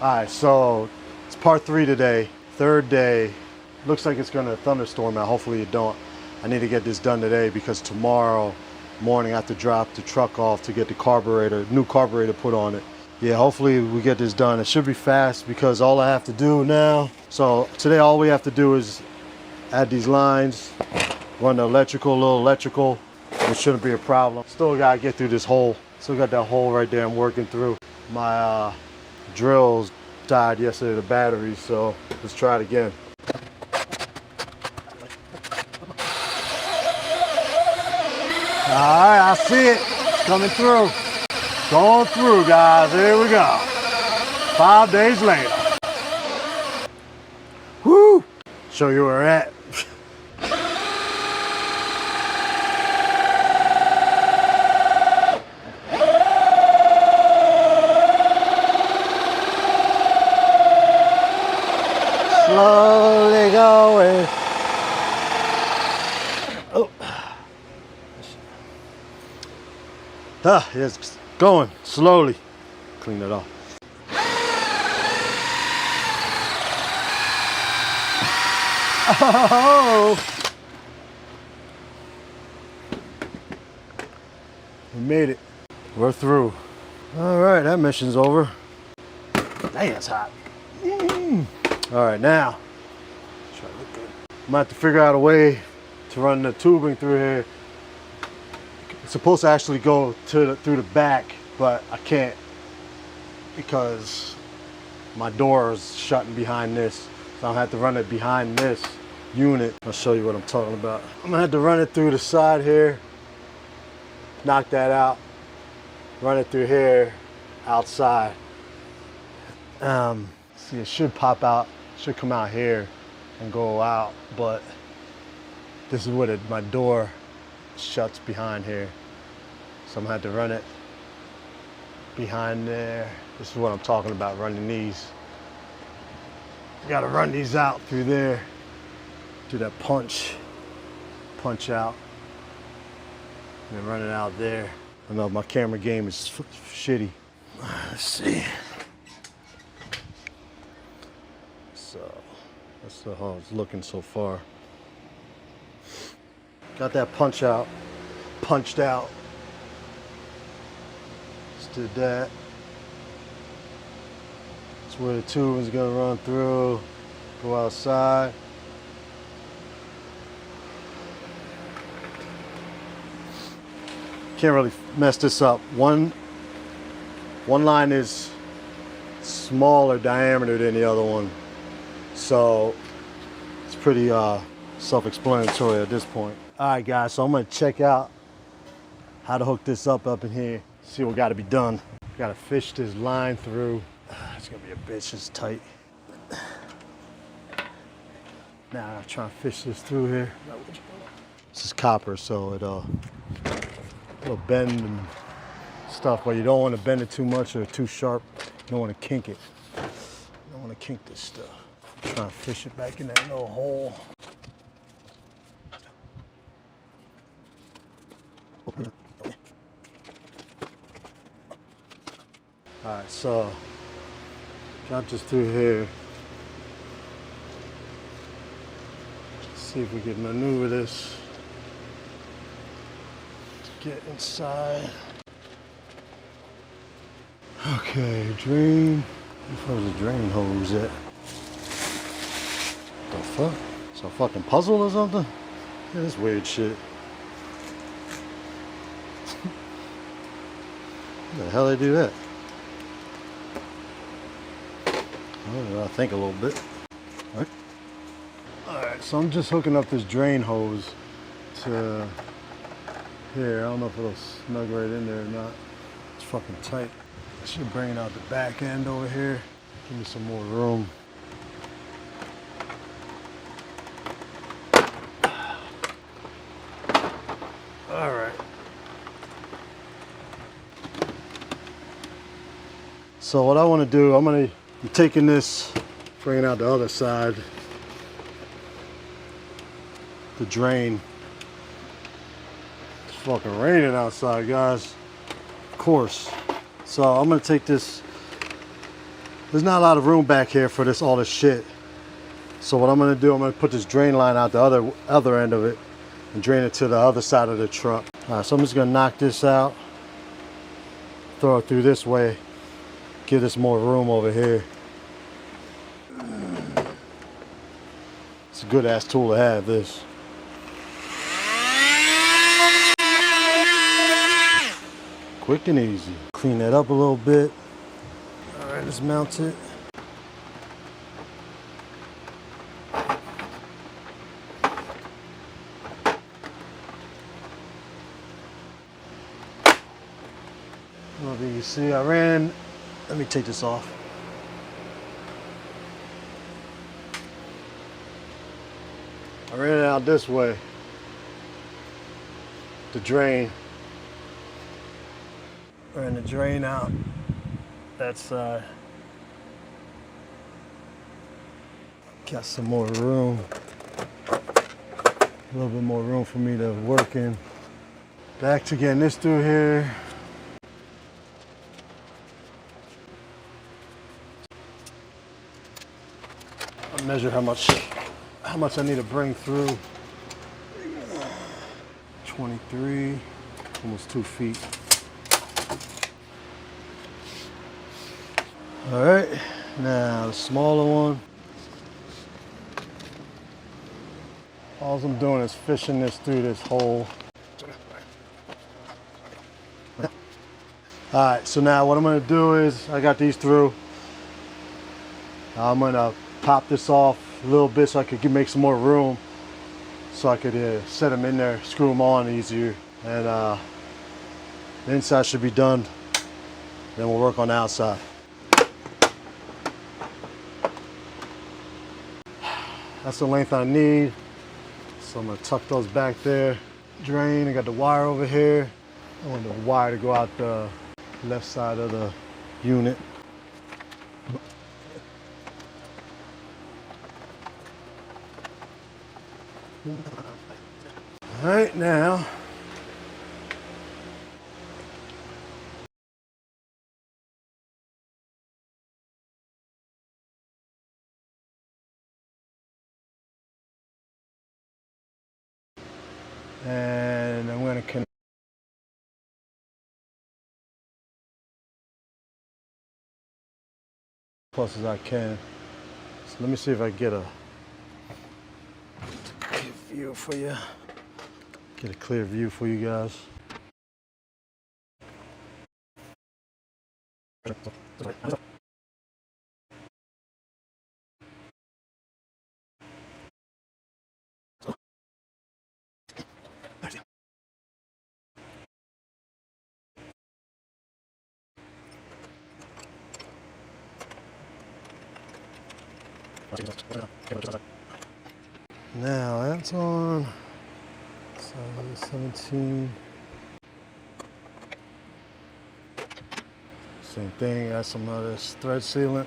All right, so it's part 3 today, third day. Looks like it's gonna thunderstorm out. Hopefully it don't. I need to get this done today because tomorrow morning I have to drop the truck off to get the new carburetor put on it. Yeah, hopefully we get this done. It should be fast because all I have to do now, so today all we have to do is add these lines, run the little electrical, which shouldn't be a problem. Still gotta get through this hole. Still got that hole right there I'm working through. My drills died yesterday, the batteries, so let's try it again. All right, I see it. It's coming through. Going through, guys. Here we go. 5 days later. Woo! Show you where we're at. Slowly going. Oh. It's going slowly. Clean it off. Oh! We made it. We're through. All right, that mission's over. Dang, it's hot. All right, now, try to look good. I'm gonna have to figure out a way to run the tubing through here. It's supposed to actually go through the back, but I can't because my door is shutting behind this. So I'll have to run it behind this unit. I'll show you what I'm talking about. I'm gonna have to run it through the side here, knock that out, run it through here, outside. See, it should pop out, should come out here and go out, but this is what my door shuts behind here. So I'm gonna have to run it behind there. This is what I'm talking about, running these. You gotta run these out through there. Do that punch out, and then run it out there. I know my camera game is shitty. Let's see. So that's how it's looking so far. Got that punched out. Just did that. That's where the tube is gonna run through, go outside. Can't really mess this up. One line is smaller diameter than the other one, so it's pretty self-explanatory at this point. All right, guys, so I'm gonna check out how to hook this up in here, see what gotta be done. Gotta fish this line through. It's gonna be a bitch, it's tight. Now I'm trying to fish this through here. This is copper, so it'll bend and stuff, but you don't want to bend it too much or too sharp. You don't want to kink it. You don't want to kink this stuff. Try to fish it back in that little hole. All right, so drop this through here. Let's see if we can maneuver this to get inside. Okay, drain. Where's the drain hose at? The fuck? It's a fucking puzzle or something? Yeah, this weird shit. How the hell they do that? I think a little bit. All right, so I'm just hooking up this drain hose to here. I don't know if it'll snug right in there or not. It's fucking tight. I should bring out the back end over here. Give me some more room. All right. So what I want to do, I'm taking this, bringing out the other side, the drain. It's fucking raining outside, guys. Of course. So I'm gonna take this there's not a lot of room back here for all this shit. So what I'm gonna do, I'm gonna put this drain line out the other end of it and drain it to the other side of the truck. All right, so I'm just gonna knock this out, throw it through this way, give this more room over here. It's a good ass tool to have, this. Quick and easy. Clean that up a little bit. All right, let's mount it. You see, let me take this off. I ran it out this way, the drain. Ran the drain out that side. Got some more room, a little bit more room for me to work in. Back to getting this through here. I'll measure how much I need to bring through. 23, almost 2 feet. All right, now the smaller one. All I'm doing is fishing this through this hole. All right, so now what I'm gonna do is, I got these through. I'm gonna pop this off a little bit so I could make some more room, so I could set them in there, screw them on easier. And the inside should be done. Then we'll work on the outside. That's the length I need. So I'm gonna tuck those back there. Drain, I got the wire over here. I want the wire to go out the left side of the unit. All right, now. And I'm going to connect as close as I can. So let me see if I get a clear view for you. Get a clear view for you guys. Now that's on. So 17. Same thing, got some of this thread sealant.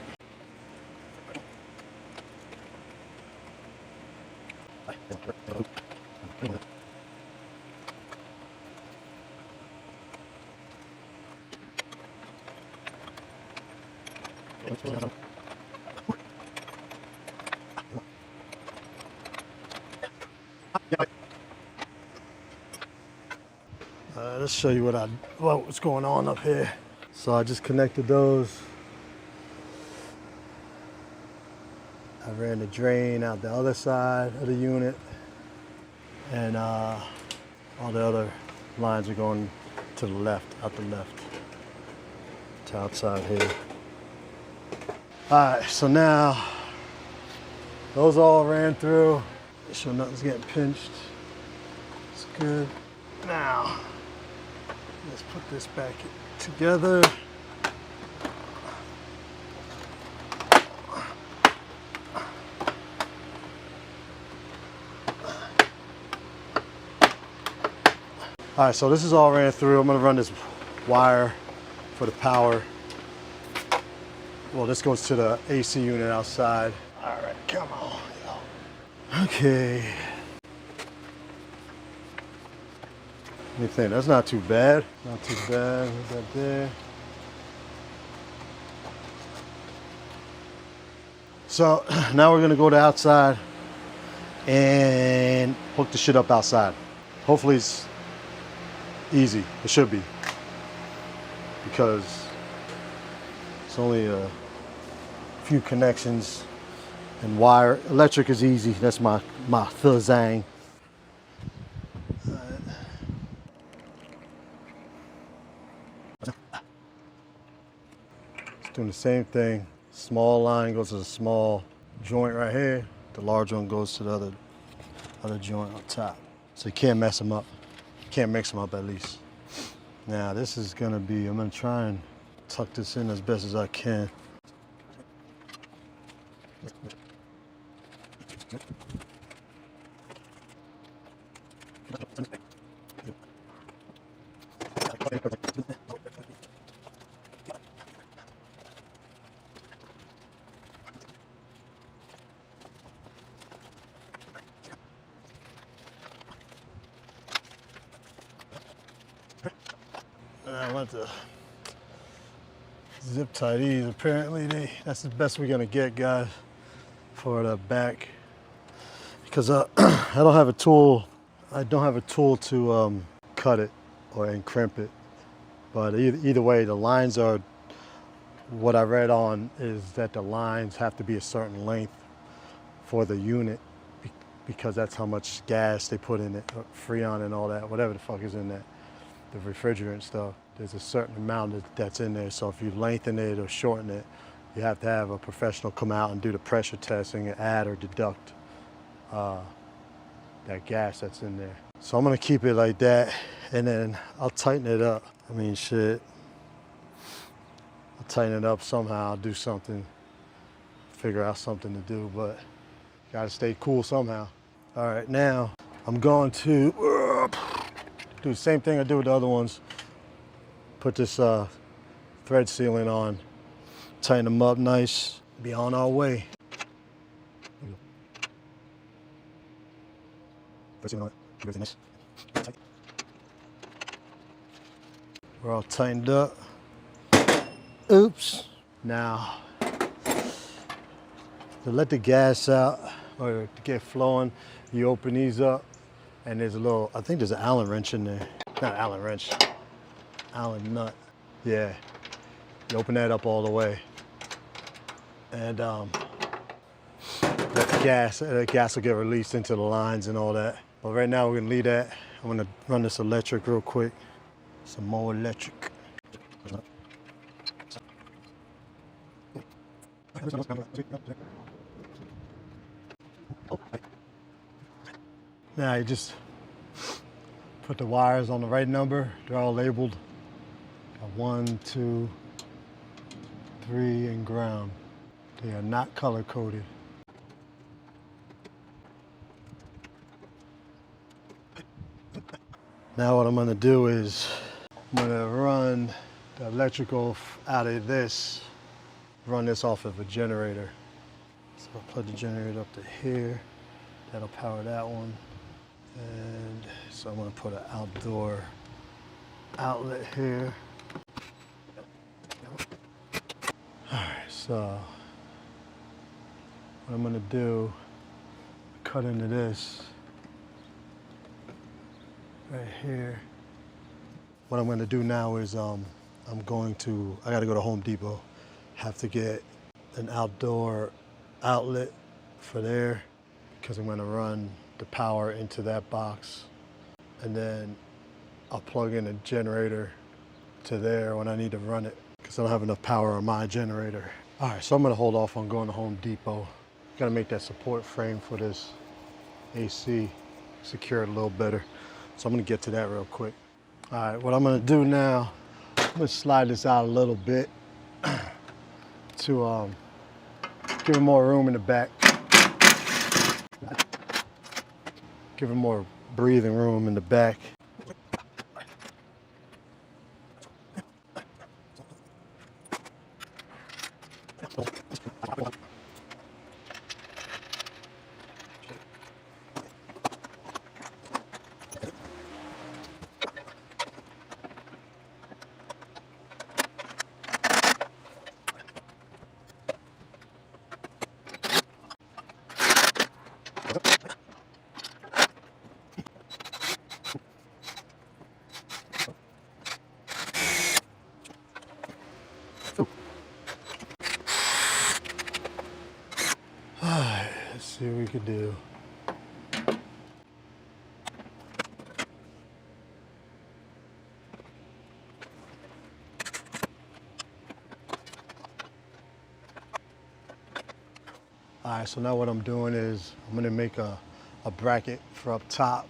Let's show you what's going on up here. So I just connected those. I ran the drain out the other side of the unit, and all the other lines are going to the left, out the left, to outside here. All right, so now those all ran through. Make sure nothing's getting pinched. It's good. Now, let's put this back together. All right, so this is all ran through. I'm gonna run this wire for the power. Well, this goes to the AC unit outside. All right, come on. Okay. Let me think, that's not too bad. Not too bad, what's that there? So now we're gonna go to outside and hook the shit up outside. Hopefully it's easy. It should be, because it's only a few connections and wire. Electric is easy. That's my thing. It's doing the same thing. Small line goes to the small joint right here. The large one goes to the other joint on top. So you can't mess them up. You can't mix them up at least. Now this is gonna be, I'm gonna try and tuck this in as best as I can. I want to zip tie these. Apparently that's the best we're gonna get, guys, for the back, because I don't have a tool. I don't have a tool to cut it and crimp it. But either way, the lines are, what I read on is that the lines have to be a certain length for the unit, because that's how much gas they put in it, Freon and all that, whatever the fuck is in that, the refrigerant stuff. There's a certain amount that's in there. So if you lengthen it or shorten it, you have to have a professional come out and do the pressure testing and add or deduct that gas that's in there. So I'm gonna keep it like that, and then I'll tighten it up. I mean, shit. I'll tighten it up somehow, I'll do something, figure out something to do, but gotta stay cool somehow. All right, now I'm going to do the same thing I do with the other ones. Put this thread sealing on, tighten them up nice, be on our way. We're all tightened up. Oops. Now, to let the gas out or to get flowing, you open these up, and there's a little, I think there's an Allen wrench in there. Not Allen wrench, Allen nut. Yeah, you open that up all the way, and let the gas will get released into the lines and all that. But right now we're gonna leave that. I'm gonna run this electric real quick. Some more electric. Now you just put the wires on the right number. They're all labeled. 1, 2, 3, and ground. They are not color coded. Now what I'm gonna do is I'm gonna run the electrical out of this, run this off of a generator. So I'll plug the generator up to here. That'll power that one. And so I'm gonna put an outdoor outlet here. All right, so what I'm gonna do, cut into this right here. What I'm gonna do now is I gotta go to Home Depot. Have to get an outdoor outlet for there, because I'm gonna run the power into that box, and then I'll plug in a generator to there when I need to run it, because I don't have enough power on my generator. All right, so I'm gonna hold off on going to Home Depot. Gotta make that support frame for this AC secure it a little better. So I'm gonna get to that real quick. All right, what I'm gonna do now, I'm gonna slide this out a little bit to give it more room in the back. Give it more breathing room in the back. Let's see what we can do. All right, so now what I'm doing is I'm gonna make a bracket for up top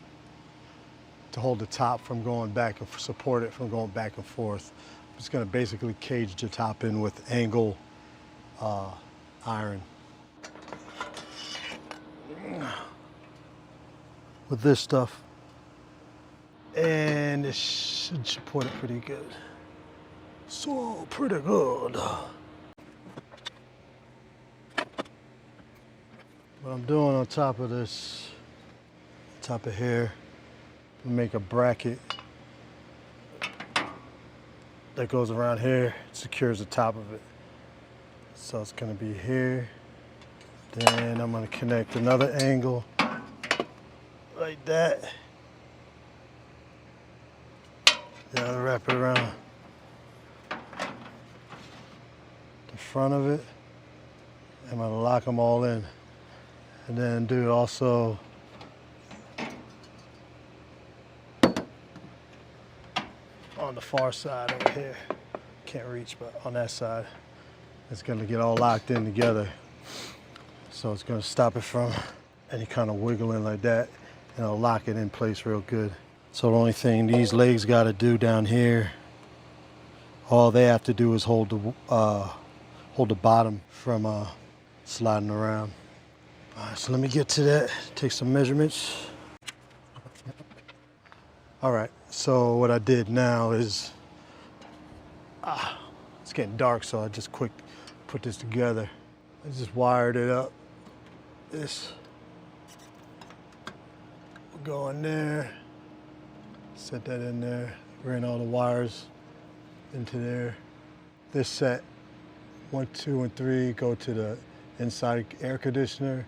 to hold the top from going back and support it from going back and forth. I'm just gonna basically cage the top in with angle iron. With this stuff. And it should support it pretty good. So pretty good. What I'm doing on top of this, top of here, make a bracket that goes around here, secures the top of it. So it's gonna be here. Then I'm gonna connect another angle like that. Then I'll wrap it around the front of it. I'm gonna lock them all in. And then do it also on the far side over here. Can't reach, but on that side, it's gonna get all locked in together. So it's gonna stop it from any kind of wiggling like that, and it'll lock it in place real good. So the only thing these legs gotta do down here, all they have to do is hold the bottom from sliding around. All right, so let me get to that, take some measurements. All right, so what I did now is, it's getting dark, so I just quick put this together. I just wired it up. This will go in there, set that in there, ran all the wires into there. This set, 1, 2, and 3 go to the inside air conditioner.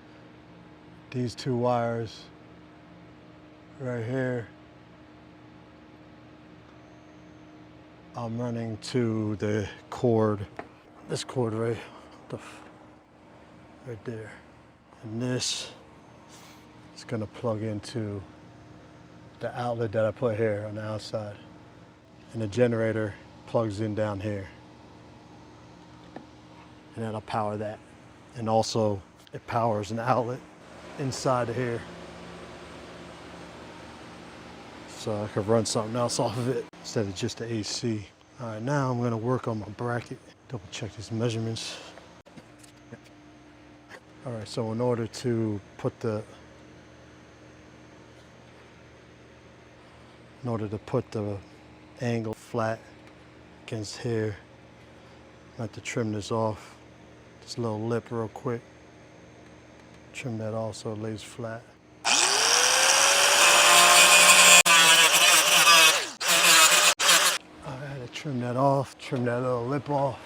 These 2 wires right here, I'm running to the cord, this cord right there. And this is gonna plug into the outlet that I put here on the outside. And the generator plugs in down here. And that'll power that. And also it powers an outlet inside of here. So I could run something else off of it instead of just the AC. All right, now I'm gonna work on my bracket. Double check these measurements. All right, so in order to put the angle flat against here, I have to trim this off. This little lip real quick. Trim that off so it lays flat. I had to trim that off, trim that little lip off.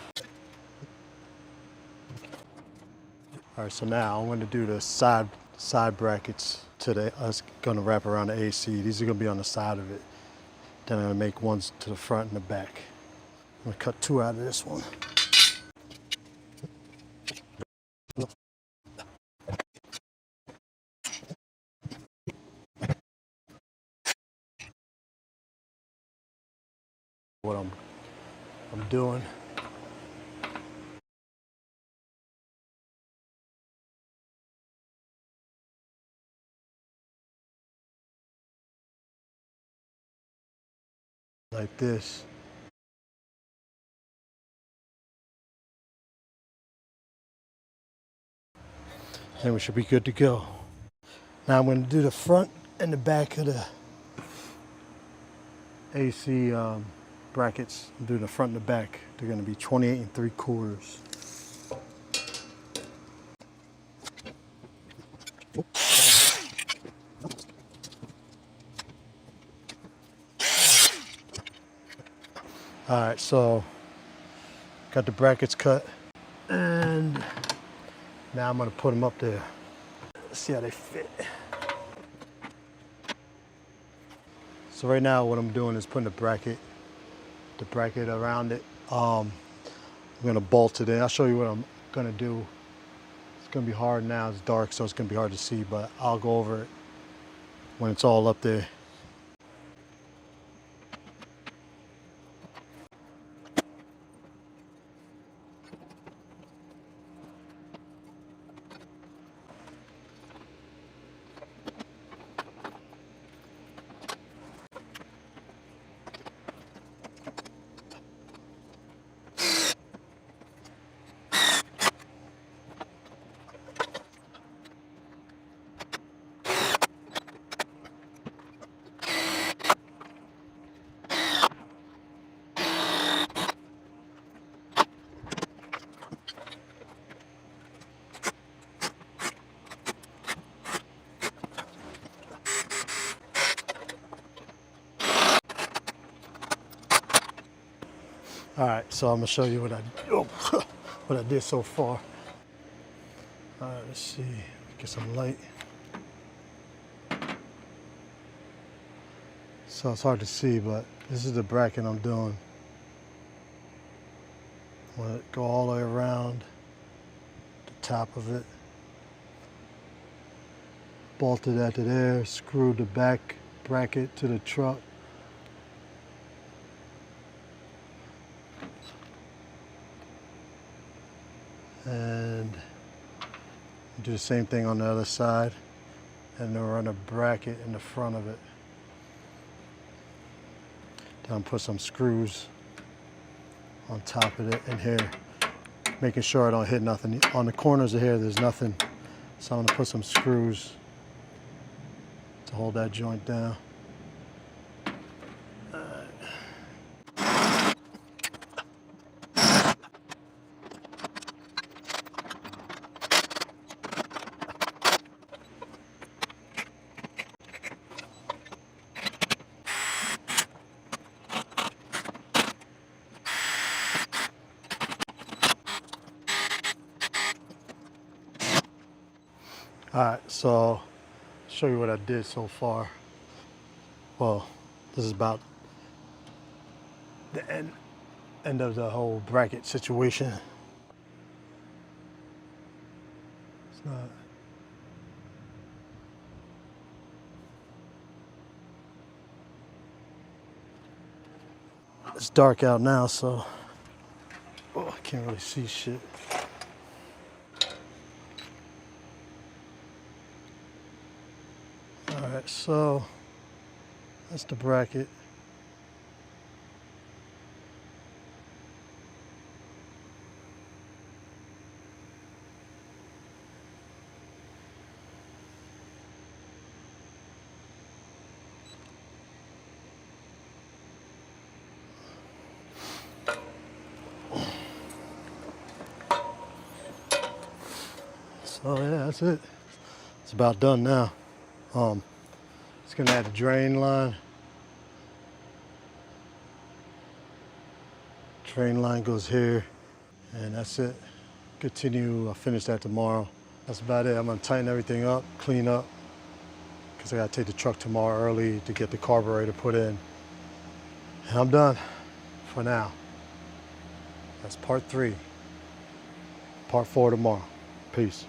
All right, so now I'm gonna do the side brackets that's gonna wrap around the AC. These are gonna be on the side of it. Then I'm gonna make ones to the front and the back. I'm gonna cut 2 out of this one. What I'm doing. Like this. And we should be good to go. Now I'm going to do the front and the back of the AC brackets. Do the front and the back. They're going to be 28 3/4. All right, so got the brackets cut, and now I'm gonna put them up there. Let's see how they fit. So right now what I'm doing is putting the bracket around it. I'm gonna bolt it in. I'll show you what I'm gonna do. gonna be hard now. It's dark, so it's gonna be hard to see, but I'll go over it when it's all up there. All right, so I'm gonna show you what what I did so far. All right, let's see, get some light. So it's hard to see, but this is the bracket I'm doing. I'm gonna go all the way around the top of it. Bolted that to there, screwed the back bracket to the truck. And do the same thing on the other side, and then run a bracket in the front of it. Then put some screws on top of it in here, making sure I don't hit nothing. On the corners of here, there's nothing, so I'm gonna put some screws to hold that joint down. All right, so show you what I did so far. Well, this is about the end of the whole bracket situation. It's not. It's dark out now, so I can't really see shit. All right, so that's the bracket. So yeah, that's it. It's about done now. It's gonna add a drain line. Drain line goes here, and that's it. Continue, I'll finish that tomorrow. That's about it. I'm gonna tighten everything up, clean up, because I gotta take the truck tomorrow early to get the carburetor put in. And I'm done for now. That's part 3. Part 4 tomorrow. Peace.